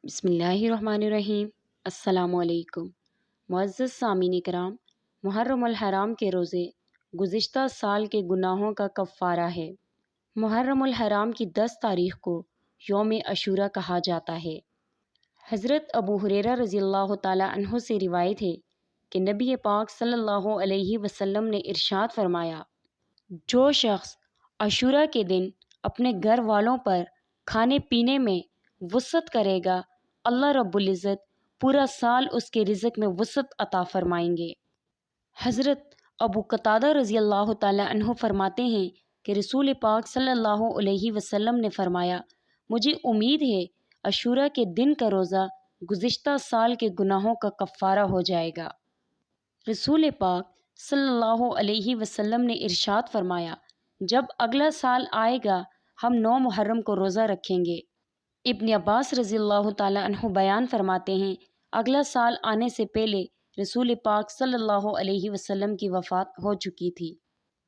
بسم اللہ الرحمن الرحیم۔ السلام علیکم معزز سامعین کرام، محرم الحرام کے روزے گزشتہ سال کے گناہوں کا کفارہ ہے۔ محرم الحرام کی 10 تاریخ کو یوم عاشوراء کہا جاتا ہے۔ حضرت ابو ہریرہ رضی اللہ تعالیٰ عنہ سے روایت ہے کہ نبی پاک صلی اللہ علیہ وسلم نے ارشاد فرمایا، جو شخص عاشوراء کے دن اپنے گھر والوں پر کھانے پینے میں وسعت کرے گا، اللہ رب العزت پورا سال اس کے رزق میں وسعت عطا فرمائیں گے۔ حضرت ابو قتادہ رضی اللہ تعالیٰ عنہ فرماتے ہیں کہ رسول پاک صلی اللہ علیہ وسلم نے فرمایا، مجھے امید ہے عاشوراء کے دن کا روزہ گزشتہ سال کے گناہوں کا کفارہ ہو جائے گا۔ رسول پاک صلی اللہ علیہ وسلم نے ارشاد فرمایا، جب اگلا سال آئے گا ہم 9 محرم کو روزہ رکھیں گے۔ ابن عباس رضی اللہ تعالیٰ عنہ بیان فرماتے ہیں، اگلا سال آنے سے پہلے رسول پاک صلی اللہ علیہ وسلم کی وفات ہو چکی تھی۔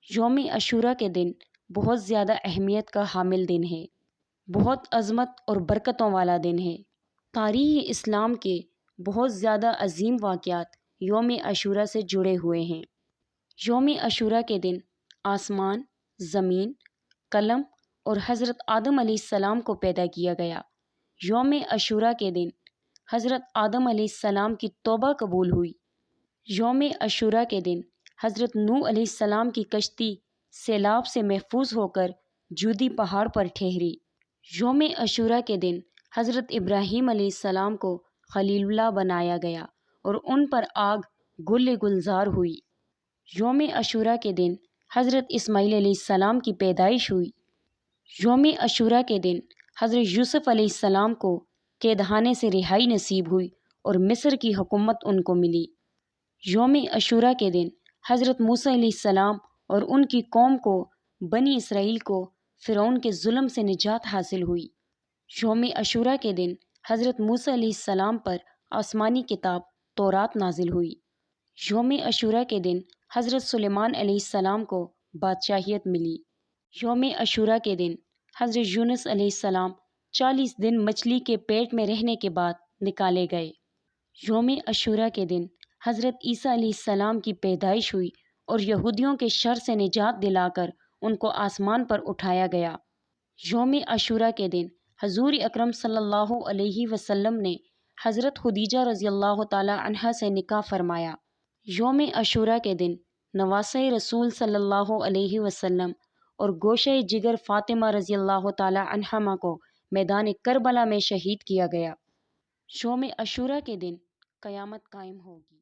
یوم عاشوراء کے دن بہت زیادہ اہمیت کا حامل دن ہے، بہت عظمت اور برکتوں والا دن ہے۔ تاریخ اسلام کے بہت زیادہ عظیم واقعات یوم عاشوراء سے جڑے ہوئے ہیں۔ یوم عاشوراء کے دن آسمان، زمین، قلم اور حضرت آدم علیہ السلام کو پیدا کیا گیا۔ یوم عاشوراء کے دن حضرت آدم علیہ السلام کی توبہ قبول ہوئی۔ یوم عاشوراء کے دن حضرت نوح علیہ السلام کی کشتی سیلاب سے محفوظ ہو کر جودی پہاڑ پر ٹھہری۔ یوم عاشوراء کے دن حضرت ابراہیم علیہ السلام کو خلیل اللہ بنایا گیا اور ان پر آگ گل گلزار ہوئی۔ یوم عاشوراء کے دن حضرت اسماعیل علیہ السلام کی پیدائش ہوئی۔ یوم عاشوراء کے دن حضرت یوسف علیہ السلام کو قید خانے سے رہائی نصیب ہوئی اور مصر کی حکومت ان کو ملی۔ یوم عاشوراء کے دن حضرت موسیٰ علیہ السلام اور ان کی قوم کو، بنی اسرائیل کو فرعون کے ظلم سے نجات حاصل ہوئی۔ یوم عاشوراء کے دن حضرت موسیٰ علیہ السلام پر آسمانی کتاب تورات نازل ہوئی۔ یوم عاشوراء کے دن حضرت سلیمان علیہ السلام کو بادشاہیت ملی۔ یوم عاشوراء کے دن حضرت یونس علیہ السلام 40 دن مچھلی کے پیٹ میں رہنے کے بعد نکالے گئے۔ یوم عاشوراء کے دن حضرت عیسیٰ علیہ السلام کی پیدائش ہوئی اور یہودیوں کے شر سے نجات دلا کر ان کو آسمان پر اٹھایا گیا۔ یوم عاشوراء کے دن حضور اکرم صلی اللہ علیہ وسلم نے حضرت خدیجہ رضی اللہ تعالی عنہا سے نکاح فرمایا۔ یوم عاشوراء کے دن نواسۂ رسول صلی اللہ علیہ وسلم اور گوشہ جگر فاطمہ رضی اللہ تعالی عنہما کو میدان کربلا میں شہید کیا گیا۔ یوم عاشوراء کے دن قیامت قائم ہوگی۔